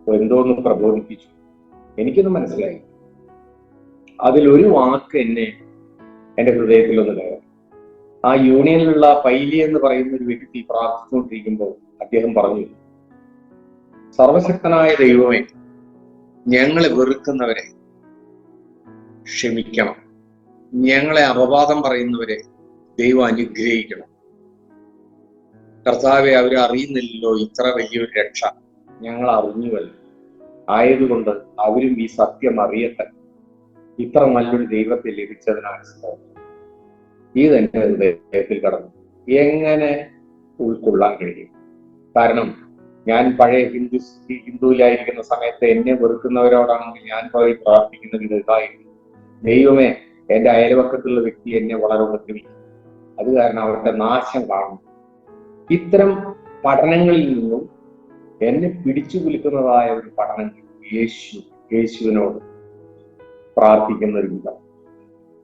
എന്തോന്ന് പ്രബോധിപ്പിച്ചു, എനിക്കൊന്നും മനസ്സിലായില്ല. അതിലൊരു വാക്ക് എന്നെ എൻ്റെ ഹൃദയത്തിലൊന്ന് കയറി. ആ യൂണിയനിലുള്ള പൈലി എന്ന് പറയുന്ന ഒരു വ്യക്തി പ്രാർത്ഥിച്ചുകൊണ്ടിരിക്കുമ്പോൾ അദ്ദേഹം പറഞ്ഞു, സർവശക്തനായ ദൈവമേ, ഞങ്ങളെ വെറുക്കുന്നവരെ ക്ഷമിക്കണം, ഞങ്ങളെ അപവാദം പറയുന്നവരെ ദൈവം അനുഗ്രഹിക്കണം. കർത്താവെ, അവരെ അറിയുന്നില്ലല്ലോ ഇത്ര വലിയൊരു രക്ഷ, ഞങ്ങൾ അറിഞ്ഞുവല്ലോ. ആയതുകൊണ്ട് അവരും ഈ സത്യം അറിയട്ടെ. ഇത്ര നല്ലൊരു ദൈവത്തെ ലഭിച്ചതിനാണ് സ്തോത്രം. ഇതെന്റെ ഹൃദയത്തിൽ കടന്നു. എങ്ങനെ ഉൾക്കൊള്ളാൻ കഴിയും? കാരണം ഞാൻ പഴയ ഹിന്ദുവിലായിരിക്കുന്ന സമയത്ത് എന്നെ വെറുക്കുന്നവരോടാണെങ്കിൽ ഞാൻ പോയി പ്രാർത്ഥിക്കുന്നത് ഇതായിരുന്നു, ദൈവമേ, എൻ്റെ അയൽവക്കത്തുള്ള വ്യക്തി എന്നെ വളരെ ഉപദ്രവിക്കും, അത് കാരണം അവരുടെ നാശം കാണും. ഇത്തരം പഠനങ്ങളിൽ നിന്നും എന്നെ പിടിച്ചു കുലുക്കുന്നതായ ഒരു പഠനങ്ങൾ യേശുവിനോട് പ്രാർത്ഥിക്കുന്ന ഒരു വിധം.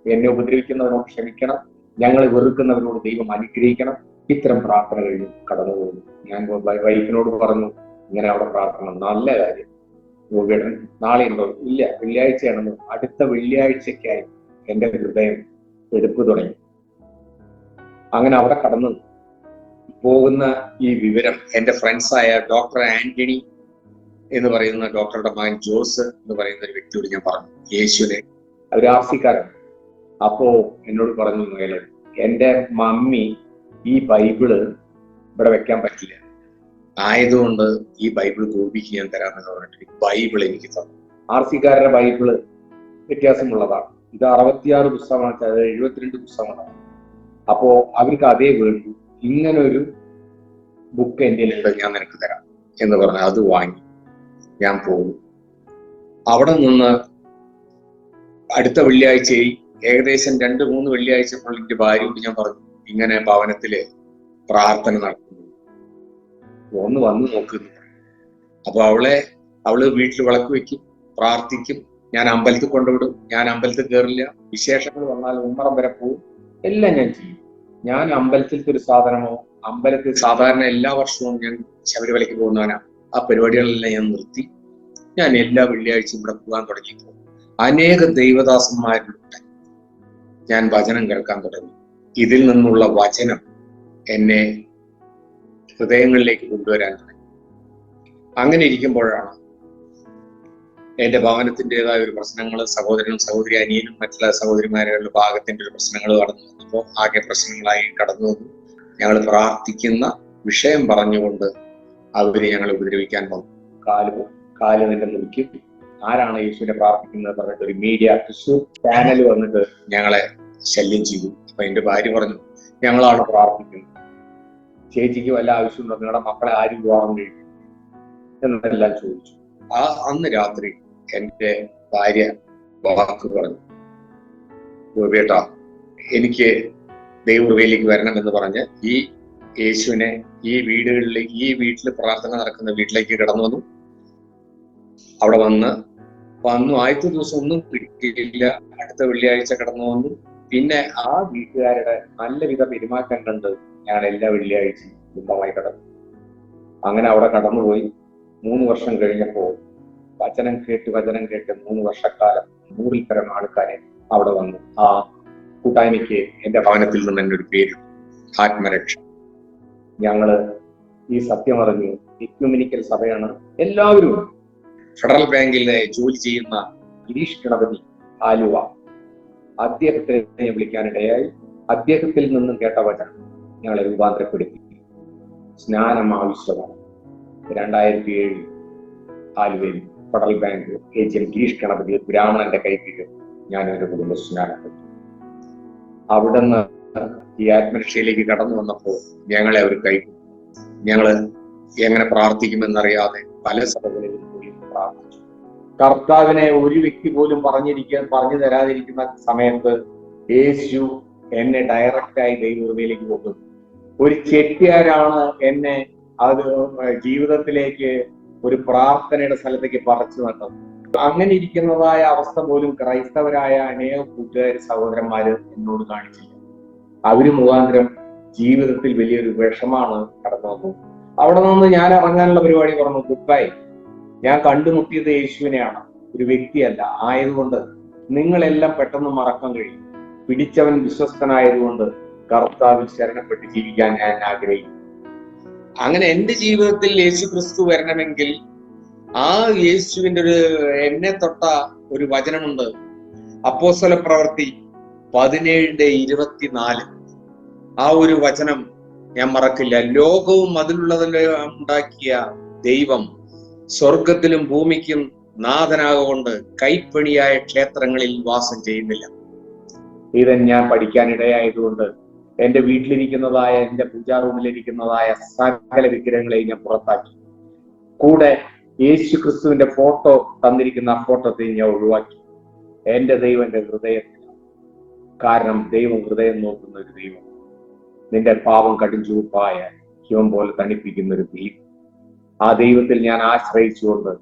എന്നെ ഉപദ്രവിക്കുന്നവരോട് ക്ഷമിക്കണം, ഞങ്ങളെ വെറുക്കുന്നവരോട് ദൈവം അനുഗ്രഹിക്കണം. ഇത്തരം പ്രാർത്ഥന കഴിഞ്ഞ് കടന്നു പോകുന്നു. ഞാൻ വൈഫിനോട് പറഞ്ഞു, ഇങ്ങനെ അവിടെ പ്രാർത്ഥന നല്ല കാര്യം, നാളെ ഉണ്ടോ? ഇല്ല, വെള്ളിയാഴ്ചയാണെന്ന്. അടുത്ത വെള്ളിയാഴ്ചക്കായി എൻ്റെ ഹൃദയം എടുപ്പ് തുടങ്ങി. അങ്ങനെ അവിടെ കടന്നു പോകുന്ന ഈ വിവരം എൻ്റെ ഫ്രണ്ട്സായ ഡോക്ടർ ആന്റണി എന്ന് പറയുന്ന ഡോക്ടറുടെ മകൻ ജോസ് എന്ന് പറയുന്ന ഒരു വ്യക്തിയോട് ഞാൻ പറഞ്ഞു, യേശുവിനെ. അവർ ആർസിക്കാരാണ്. അപ്പോ എന്നോട് പറഞ്ഞു, മകളെ, എൻ്റെ മമ്മി ഈ ബൈബിള് ഇവിടെ വെക്കാൻ പറ്റില്ല, ആയതുകൊണ്ട് ഈ ബൈബിൾ ഗോപിക്ക് ഞാൻ തരാമെന്ന് പറഞ്ഞിട്ട് ബൈബിൾ എനിക്ക് തന്നു. ആർസിക്കാരുടെ ബൈബിള് വ്യത്യാസമുള്ളതാണ്. ഇത് 66 പുസ്തകമാണ്, 72 പുസ്തകങ്ങളാണ്. അപ്പോ അവർക്ക് അതേ വേണ്ടു. ഇങ്ങനൊരു ബുക്ക് എൻ്റെ ഉണ്ട്, ഞാൻ നിനക്ക് തരാം എന്ന് പറഞ്ഞ് അത് വാങ്ങി ഞാൻ പോകും. അവിടെ നിന്ന് അടുത്ത വെള്ളിയാഴ്ചയിൽ ഏകദേശം 2-3 വെള്ളിയാഴ്ചക്കുള്ളിൽ എൻ്റെ ഭാര്യയോട് ഞാൻ പറഞ്ഞു, ഇങ്ങനെ ഭവനത്തില് പ്രാർത്ഥന നടത്തുന്നു. ഒന്ന് വന്നു നോക്കുന്നു. അപ്പൊ അവള് വീട്ടിൽ വിളക്ക് വെക്കും, പ്രാർത്ഥിക്കും. ഞാൻ അമ്പലത്തിൽ കൊണ്ടുവിടും. ഞാൻ അമ്പലത്തിൽ കയറില്ല. വിശേഷങ്ങൾ വന്നാൽ ഉമ്മറം വരെ പോവും. എല്ലാം ഞാൻ ചെയ്യും. ഞാൻ അമ്പലത്തിലത്തെ ഒരു സാധനമോ, അമ്പലത്തിൽ സാധാരണ എല്ലാ വർഷവും ഞാൻ ശബരിമലയ്ക്ക് പോകുന്നവനാ. ആ പരിപാടികളെല്ലാം ഞാൻ നിർത്തി. ഞാൻ എല്ലാ വെള്ളിയാഴ്ചയും ഇവിടെ പോകാൻ തുടങ്ങിയപ്പോൾ അനേക ദൈവദാസന്മാരിലൂടെ ഞാൻ വചനം കേൾക്കാൻ തുടങ്ങി. ഇതിൽ നിന്നുള്ള വചനം എന്നെ ഹൃദയങ്ങളിലേക്ക് കൊണ്ടുവരാൻ തുടങ്ങി. അങ്ങനെ ഇരിക്കുമ്പോഴാണ് എന്റെ ഭവനത്തിൻ്റെതായ ഒരു പ്രശ്നങ്ങൾ, സഹോദരനും സഹോദരി അനിയനും മറ്റുള്ള സഹോദരിമാരുടെ ഭാഗത്തിന്റെ ഒരു പ്രശ്നങ്ങൾ കടന്നു വന്നപ്പോൾ ആകെ പ്രശ്നങ്ങളായി കടന്നു വന്നു. ഞങ്ങൾ പ്രാർത്ഥിക്കുന്ന വിഷയം പറഞ്ഞുകൊണ്ട് അവര് ഞങ്ങളെ ഉപദ്രവിക്കാൻ വന്നു. കാല് നിന്റെ മുറിക്കും, ആരാണ് യേശുവിനെ പ്രാർത്ഥിക്കുന്നത് പറഞ്ഞിട്ട് ഒരു മീഡിയ തൃശ്ശൂർ ചാനൽ വന്നിട്ട് ഞങ്ങളെ ശല്യം ചെയ്തു. അപ്പൊ എന്റെ ഭാര്യ പറഞ്ഞു, ഞങ്ങളാണ് പ്രാർത്ഥിക്കുന്നത്, ചേച്ചിക്ക് വല്ല ആവശ്യമുണ്ടോ, നിങ്ങളുടെ മക്കളെ ആരും വിവാഹം കഴിക്കും എന്നെല്ലാം ചോദിച്ചു. അന്ന് രാത്രി എന്റെ ഭാര്യ വാക്ക് പറഞ്ഞു, ഗോപിയേട്ടാ എനിക്ക് ദൈവവേലിക്ക് വരണമെന്ന് പറഞ്ഞ് ഈ യേശുവിനെ ഈ വീട്ടിൽ പ്രാർത്ഥന നടക്കുന്ന വീട്ടിലേക്ക് കടന്നു വന്നു. അവിടെ വന്നു ആദ്യത്തെ ദിവസം ഒന്നും കിട്ടിയില്ല. അടുത്ത വെള്ളിയാഴ്ച കടന്നു വന്നു. പിന്നെ ആ വീട്ടുകാരുടെ നല്ല വിധ പെരുമാറ്റം കണ്ട് ഞാൻ എല്ലാ വെള്ളിയാഴ്ചയും കുടുംബമായി കടന്നു. അങ്ങനെ അവിടെ കടന്നുപോയി. 3 വർഷം കഴിഞ്ഞപ്പോൾ വചനം കേട്ട് 3 വർഷക്കാലം 100-ൽ പരം ആൾക്കാരെ അവിടെ വന്നു. ആ കൂട്ടായ്മയ്ക്ക് എന്റെ ഭവനത്തിൽ നിന്ന് തന്നെ ഒരു പേര്, ആത്മരക്ഷ. ഞങ്ങള് ഈ സത്യം അറിഞ്ഞു. എക്യുമെനിക്കൽ സഭയാണ്. എല്ലാവരും ഫെഡറൽ ബാങ്കിൽ ജോലി ചെയ്യുന്ന ഗിരീഷ് ഗണപതി ആലുവ, അദ്ദേഹത്തെ വിളിക്കാനിടയായി. അദ്ദേഹത്തിൽ നിന്നും കേട്ട വചനം ഞങ്ങളെ രൂപാന്തരപ്പെടുത്തി. സ്നാനം ആവശ്യമാണ്. 2007 ആലുവയിൽ federal bank AGM Girish Ganapathi ബ്രാഹ്മണന്റെ കൈകീഴിൽ ഞാനൊരു കുടുംബ സ്നാനപ്പെട്ടു. അവിടുന്ന് ഈ ആത്മരക്ഷയിലേക്ക് കടന്നു വന്നപ്പോൾ ഞങ്ങളെ അവർ കൈകൊണ്ടു. ഞങ്ങള് എങ്ങനെ പ്രാർത്ഥിക്കുമെന്നറിയാതെ പല സഭകളിലും പോയി പ്രാർത്ഥിച്ചു. കർത്താവിനെ ഒരു വ്യക്തി പോലും പറഞ്ഞു തരാതിരിക്കുന്ന സമയത്ത് യേശു എന്നെ ഡയറക്റ്റായി ദൈവകൃപയിലേക്ക് കൊണ്ടുവന്നു. ഒരു ചെട്ടിയാരാണ് എന്നെ അത് ജീവിതത്തിലേക്ക് ഒരു പ്രാർത്ഥനയുടെ സ്ഥലത്തേക്ക് പറിച്ചു നട്ടത്. അങ്ങനെ ഇരിക്കുന്നതായ അവസ്ഥ പോലും ക്രൈസ്തവരായ അനേകം കൂട്ടുകാർ സഹോദരന്മാര് എന്നോട് കാണിച്ചില്ല. അവര് മുഖാന്തരം ജീവിതത്തിൽ വലിയൊരു വിഷമാണ് കടന്നു വന്നത്. അവിടെ നിന്ന് ഞാൻ ഇറങ്ങാനുള്ള പരിപാടി പറഞ്ഞു. Good bye. ഞാൻ കണ്ടുമുട്ടിയത് യേശുവിനെയാണ്, ഒരു വ്യക്തിയല്ല. ആയതുകൊണ്ട് നിങ്ങളെല്ലാം പെട്ടെന്ന് മറക്കാൻ കഴിയും. പിടിച്ചവൻ വിശ്വസ്തനായതുകൊണ്ട് കർത്താവിൽ ശരണപ്പെട്ട് ജീവിക്കാൻ ഞാൻ ആഗ്രഹിക്കുന്നു. അങ്ങനെ എന്റെ ജീവിതത്തിൽ യേശു ക്രിസ്തു വരണമെങ്കിൽ ആ യേശുവിന്റെ എന്നെ തൊട്ട ഒരു വചനമുണ്ട്. അപ്പോസ്തല പ്രവൃത്തി 17:24. ആ ഒരു വചനം ഞാൻ മറക്കില്ല. ലോകവും അതിലുള്ളതെല്ലാം ഉണ്ടാക്കിയ ദൈവം സ്വർഗത്തിലും ഭൂമിക്കും നാഥനാകൊണ്ട് കൈപ്പണിയായ ക്ഷേത്രങ്ങളിൽ വാസം ചെയ്യുന്നില്ല. ഇത് ഞാൻ പഠിക്കാനിടയായതുകൊണ്ട് എന്റെ വീട്ടിലിരിക്കുന്നതായ, എന്റെ പൂജാ റൂമിലിരിക്കുന്നതായ സകല വിഗ്രഹങ്ങളെയും ഞാൻ പുറത്താക്കി. കൂടെ യേശു ക്രിസ്തുവിന്റെ ഫോട്ടോ തന്നിരിക്കുന്ന ആ ഫോട്ടോത്തെ ഞാൻ ഒഴിവാക്കി. എന്റെ ദൈവം എന്റെ ഹൃദയത്തിലാണ്. കാരണം ദൈവം ഹൃദയം നോക്കുന്ന ഒരു ദൈവം. നിന്റെ പാപം കടുംചുവപ്പായ ഹിമം പോലെ തണിപ്പിക്കുന്ന ഒരു ദൈവം. ആ ദൈവത്തിൽ ഞാൻ ആശ്രയിച്ചുകൊണ്ട്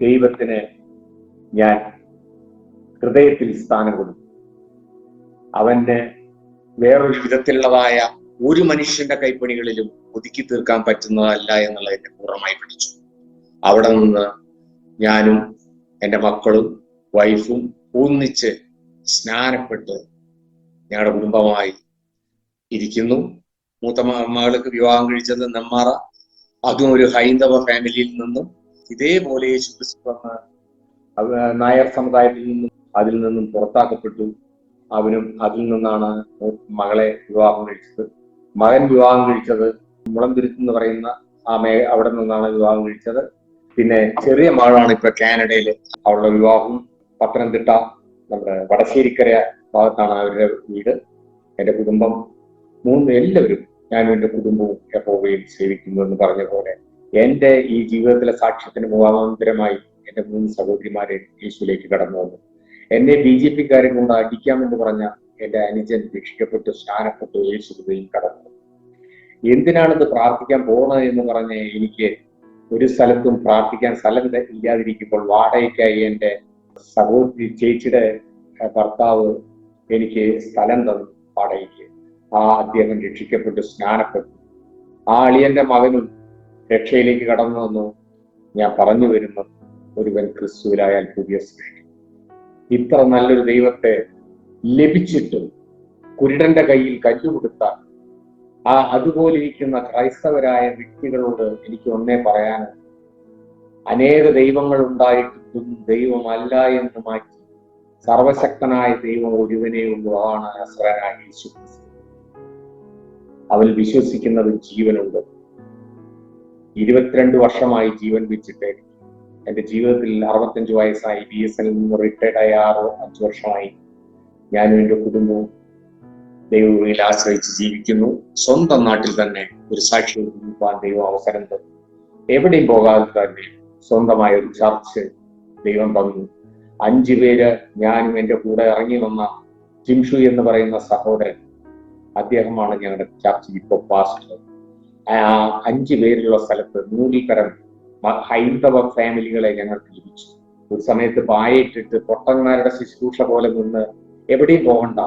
ദൈവത്തിന് ഞാൻ ഹൃദയത്തിൽ സ്ഥാനം കൊടുത്തു. അവന്റെ വേറൊരു വിധത്തിലുള്ളതായ ഒരു മനുഷ്യന്റെ കൈപ്പണികളിലും ഒതുക്കി തീർക്കാൻ പറ്റുന്നതല്ല എന്നുള്ളത് എന്നെ പൂർണ്ണമായി പഠിച്ചു. അവിടെ നിന്ന് ഞാനും എൻ്റെ മക്കളും വൈഫും ഒന്നിച്ച് സ്നാനപ്പെട്ട് ഞങ്ങളുടെ കുടുംബമായി ഇരിക്കുന്നു. മൂത്ത മകൾക്ക് വിവാഹം കഴിച്ചത് നെമ്മാറ, അതും ഒരു ഹൈന്ദവ ഫാമിലിയിൽ നിന്നും. ഇതേപോലെ യേശു ക്രിസ്തു നായർ സമുദായത്തിൽ നിന്നും പുറത്താക്കപ്പെട്ടു. അവനും അതിൽ നിന്നാണ് മകളെ വിവാഹം കഴിച്ചത്. മകൻ വിവാഹം കഴിച്ചത് മുളന്തുരുത്ത് എന്ന് പറയുന്ന അവിടെ നിന്നാണ് വിവാഹം കഴിച്ചത്. പിന്നെ ചെറിയ മകളാണ് ഇപ്പൊ കാനഡയില്. അവളുടെ വിവാഹം പത്തനംതിട്ട നമ്മുടെ വടശ്ശേരിക്കര ഭാഗത്താണ് അവരുടെ വീട്. എന്റെ കുടുംബം എല്ലാവരും, ഞാനും എന്റെ കുടുംബവും യഹോവയിൽ സേവിക്കുന്നു എന്ന് പറഞ്ഞ പോലെ എന്റെ ഈ ജീവിതത്തിലെ സാക്ഷ്യത്തിന് മുഖാന്തരമായി എന്റെ 3 സഹോദരിമാരെ യേശുവിലേക്ക് കടന്നു വന്നു. എന്നെ BJP-കാരൻ കൊണ്ട് അടിക്കാമെന്ന് പറഞ്ഞ എന്റെ അനുജൻ രക്ഷിക്കപ്പെട്ടു, സ്നാനപ്പെട്ടു, യേശുവിൽ കടന്നു. എന്തിനാണിത് പ്രാർത്ഥിക്കാൻ പോകുന്നത് എന്ന് പറഞ്ഞ് എനിക്ക് ഒരു സ്ഥലത്തും പ്രാർത്ഥിക്കാൻ സ്ഥലം ഇല്ലാതിരിക്കുമ്പോൾ വാടകയ്ക്കായി എൻ്റെ സഹോദരി ചേച്ചിയുടെ ഭർത്താവ് എനിക്ക് സ്ഥലം തന്നു വാടകയ്ക്ക്. അദ്ദേഹം രക്ഷിക്കപ്പെട്ടു, സ്നാനപ്പെട്ടു. ആ അളിയന്റെ മകനും രക്ഷയിലേക്ക് കടന്നു വന്നു. ഞാൻ പറഞ്ഞു വരുന്നത്, ഒരുവൻ ക്രിസ്തുവിലായാൽ പുതിയ സൃഷ്ടി. ഇത്ര നല്ലൊരു ദൈവത്തെ ലഭിച്ചിട്ടും കുരുടന്റെ കയ്യിൽ കല്ലുകൊടുത്താൽ അതുപോലെ ഇരിക്കുന്ന ക്രൈസ്തവരായ വ്യക്തികളോട് എനിക്ക് ഒന്നേ പറയാനുണ്ട്. അനേക ദൈവങ്ങൾ ഉണ്ടായിട്ടും ദൈവമല്ല എന്ന് മാറ്റി സർവശക്തനായ ദൈവം ഒരുവനേ ഉള്ളൂ. ആണ് നസറേയനായ യേശു ക്രിസ്തു. അവൻ വിശ്വസിക്കുന്നത് ജീവനുണ്ട്. 22 വർഷമായി ജീവൻ വെച്ചിട്ട് എൻ്റെ ജീവിതത്തിൽ 65 വയസ്സായി. BSNൽ നിന്ന് റിട്ടയർഡ് ആയ 5 വർഷമായി ഞാനും എൻ്റെ കുടുംബവും ദൈവത്തിൽ ആശ്രയിച്ച് ജീവിക്കുന്നു. സ്വന്തം നാട്ടിൽ തന്നെ ഒരു സാക്ഷി കൊടുക്കാൻ ദൈവം അവസരം തന്നു. എവിടെയും പോകാതെ തന്നെ സ്വന്തമായ ഒരു ചർച്ച് ദൈവം തന്നു. 5 പേര് ഞാനും എൻ്റെ കൂടെ ഇറങ്ങി വന്ന ജിംഷു എന്ന് പറയുന്ന സഹോദരൻ, അദ്ദേഹമാണ് ഞങ്ങളുടെ ചർച്ചിൽ ഇപ്പോൾ പാസ്റ്റർ. 5 പേരുള്ള സ്ഥലത്ത് 100 തരം ഹൈന്ദവ ഫാമിലികളെ ഞങ്ങൾക്ക് ലഭിച്ചു. ഒരു സമയത്ത് പായയിട്ടിട്ട് പൊട്ടന്മാരുടെ ശുശ്രൂഷ പോലെ നിന്ന് എവിടെയും പോകണ്ട,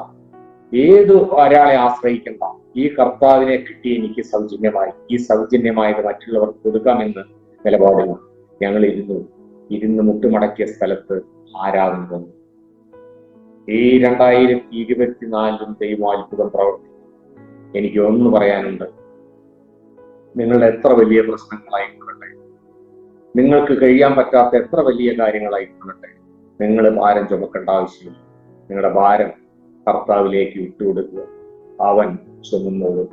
ഏത് ഒരാളെ ആശ്രയിക്കണ്ട, ഈ കർത്താവിനെ കിട്ടി എനിക്ക് സൗജന്യമായി, ഈ സൗജന്യമായത് മറ്റുള്ളവർക്ക് കൊടുക്കാമെന്ന് നിലപാടിൽ ഞങ്ങൾ ഇരുന്ന് മുട്ടുമടക്കിയ സ്ഥലത്ത് ആരാധന വന്നു. ഈ 2024 ദൈവം അത്ഭുതം പ്രവർത്തിക്കും. എനിക്ക് ഒന്ന് പറയാനുണ്ട്, നിങ്ങളുടെ എത്ര വലിയ പ്രശ്നങ്ങളായിക്കൊള്ളട്ടെ, നിങ്ങൾക്ക് കഴിയാൻ പറ്റാത്ത എത്ര വലിയ കാര്യങ്ങളായിക്കൊള്ളട്ടെ, നിങ്ങൾ ഭാരം ചുമക്കേണ്ട ആവശ്യമില്ല. നിങ്ങളുടെ ഭാരം കർത്താവിലേക്ക് വിട്ടുകൊടുക്കുക, അവൻ ചുമന്നോളും.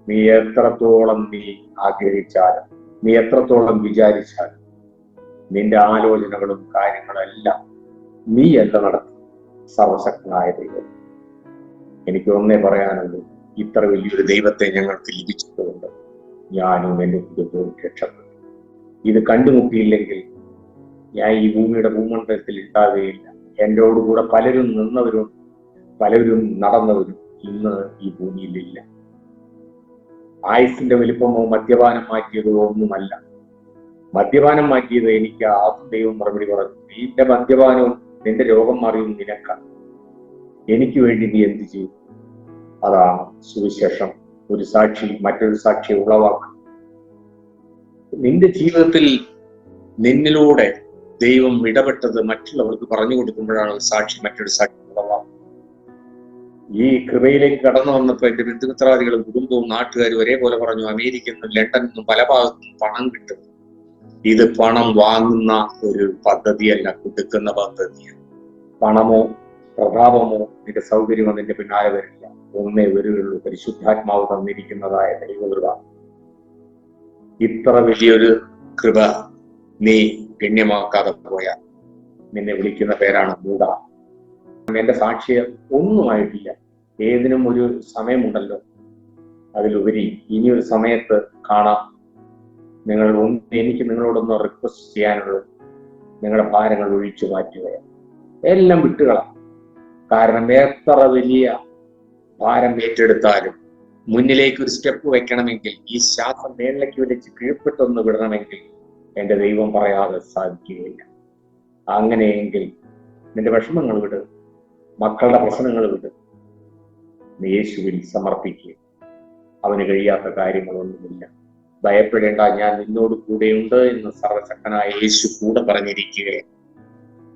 നീ എത്രത്തോളം ആഗ്രഹിച്ചാലും, നീ എത്രത്തോളം വിചാരിച്ചാലും, നിന്റെ ആലോചനകളും കാര്യങ്ങളെല്ലാം നീയല്ല നടത്തും, സർവശക്തനായ ദൈവം. എനിക്ക് ഒന്നേ പറയാനുള്ളൂ, ഇത്ര വലിയൊരു ദൈവത്തെ ഞങ്ങൾക്ക് ലഭിച്ചതുകൊണ്ട് ഞാനും എൻ്റെ കുടുംബവും രക്ഷപ്പെട്ടു. ഇത് കണ്ടുമുട്ടിയില്ലെങ്കിൽ ഞാൻ ഈ ഭൂമിയുടെ ഭൂമണ്ഡലത്തിൽ ഉണ്ടാവുകയില്ല. എന്നോടുകൂടെ പലരും നിന്നവരും പലരും നടന്നവരും ഇന്ന് ഈ ഭൂമിയിലില്ല. ആയുസിന്റെ വലിപ്പമോ മദ്യപാനം മാറ്റിയതോ ഒന്നുമല്ല. മദ്യപാനം മാറ്റിയത് എനിക്ക് ആദ്യം ദൈവം മറുപടി പറഞ്ഞു, നിന്റെ മദ്യപാനവും നിന്റെ രോഗം മാറിയും നിനക്കാണ്. എനിക്ക് വേണ്ടി നീ എന്ത് ചെയ്യും? അതാണ് സുവിശേഷം. ഒരു സാക്ഷി മറ്റൊരു സാക്ഷിയെ ഉളവാക്കും. നിന്റെ ജീവിതത്തിൽ നിന്നിലൂടെ ദൈവം ഇടപെട്ടത് മറ്റുള്ളവർക്ക് പറഞ്ഞു കൊടുക്കുമ്പോഴാണ് ഒരു സാക്ഷി മറ്റൊരു സാക്ഷി ഉളവാക്കും. ഈ കൃപയിലേക്ക് കടന്നു വന്നപ്പോൾ എന്റെ ബന്ധുമിത്രാദികളും കുടുംബവും നാട്ടുകാരും ഒരേപോലെ പറഞ്ഞു, അമേരിക്കയിൽ നിന്നും ലണ്ടനിൽ നിന്നും പല ഭാഗത്തും പണം കിട്ടും. ഇത് പണം വാങ്ങുന്ന ഒരു പദ്ധതിയല്ല, കൊടുക്കുന്ന പദ്ധതിയാണ്. പണമോ പ്രതാപമോ നിന്റെ സൗകര്യമോ നിന്റെ പിന്നാലെ വരില്ല. ഒന്നേ വരികയുള്ളൂ, പരിശുദ്ധാത്മാവ് തന്നിരിക്കുന്നതായ ദൈവകൃപ. ഇത്ര വലിയൊരു കൃപ നീ ഗണ്യമാക്കാതെ പോയാൽ നിന്നെ വിളിക്കുന്ന പേരാണ് മൂഢ. എന്റെ സാക്ഷ്യം ഒന്നുമായിട്ടില്ല. ഏതിനും ഒരു സമയമുണ്ടല്ലോ. അതിലുപരി ഇനിയൊരു സമയത്ത് കാണാം. എനിക്ക് നിങ്ങളോടൊന്ന് റിക്വസ്റ്റ് ചെയ്യാനുള്ളൂ, നിങ്ങളുടെ ഭാരങ്ങൾ ഒഴിച്ചു മാറ്റുകയാണ്, എല്ലാം വിട്ടുകളാം. കാരണം എത്ര വലിയ ഭാരം ഏറ്റെടുത്താലും മുന്നിലേക്ക് ഒരു സ്റ്റെപ്പ് വെക്കണമെങ്കിൽ, ഈ ശ്വാസം മേളിലേക്ക് വലിച്ച് കീഴ്പ്പെട്ടൊന്ന് വിടണമെങ്കിൽ എൻ്റെ ദൈവം പറയാതെ സാധിക്കുകയില്ല. അങ്ങനെയെങ്കിൽ നിന്റെ വിഷമങ്ങൾ വിട്, മക്കളുടെ പ്രശ്നങ്ങൾ വിട്, നീ യേശുവിൽ സമർപ്പിക്കുക. അവന് കഴിയാത്ത കാര്യങ്ങളൊന്നുമില്ല. ഭയപ്പെടേണ്ട, ഞാൻ നിന്നോട് കൂടെയുണ്ട് എന്ന് സർവശക്തനായ യേശു കൂടെ പറഞ്ഞിരിക്കുകയാണ്.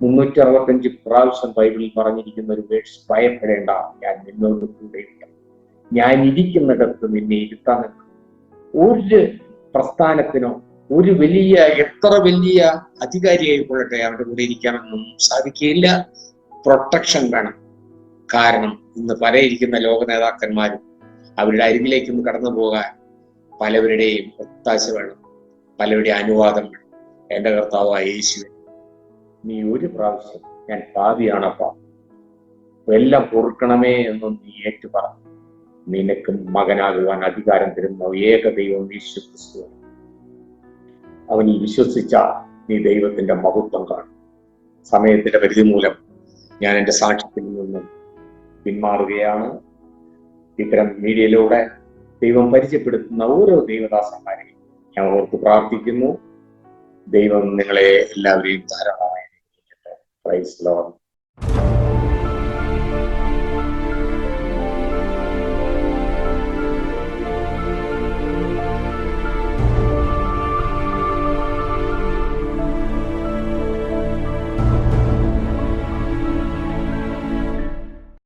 365 പ്രാവശ്യം ബൈബിളിൽ പറഞ്ഞിരിക്കുന്ന ഒരു വേഴ്സ്, ഭയപ്പെടേണ്ട, ഞാൻ നിന്നോട് കൂടെയുണ്ട്, ഞാൻ ഇരിക്കുന്നിടത്ത് നിന്നെ ഇരുത്താമെന്ന്. ഒരു പ്രസ്ഥാനത്തിനോ ഒരു വലിയ എത്ര വലിയ അധികാരിയായിക്കൊള്ളട്ടെ അവരുടെ കൂടെ ഇരിക്കാമെന്നും സാധിക്കുകയില്ല. പ്രൊട്ടക്ഷൻ വേണം. കാരണം ഇന്ന് പല ഇരിക്കുന്ന ലോക നേതാക്കന്മാരും അവരുടെ അരികിലേക്കൊന്ന് കടന്നു പോകാൻ പലവരുടെയും ഒത്താശ വേണം, പലരുടെയും അനുവാദം വേണം. എൻ്റെ കർത്താവായ യേശുവേ, നീ ഒരു പ്രാവശ്യം ഞാൻ പാപിയാണപ്പാ, എല്ലാം പൊറുക്കണമേ എന്നും നീ ഏറ്റു പറഞ്ഞു. നിനക്ക് മകനാകുവാൻ അധികാരം തരുന്ന ഏക ദൈവം യേശു ക്രിസ്തു. അവനിൽ വിശ്വസിച്ചാൽ നീ ദൈവത്തിന്റെ മഹത്വം കാണും. സമയത്തിന്റെ പരിധി മൂലം ഞാൻ എൻ്റെ സാക്ഷ്യത്തിൽ നിന്നും പിന്മാറുകയാണ്. ഇത്തരം മീഡിയയിലൂടെ ദൈവം പരിചയപ്പെടുത്തുന്ന ഓരോ ദൈവദാസന്മാരെയും ഞാൻ ഓർത്ത് പ്രാർത്ഥിക്കുന്നു. ദൈവം നിങ്ങളെ എല്ലാവരെയും ധാരാളമായി അനുഗ്രഹിക്കട്ടെ. Praise Lord.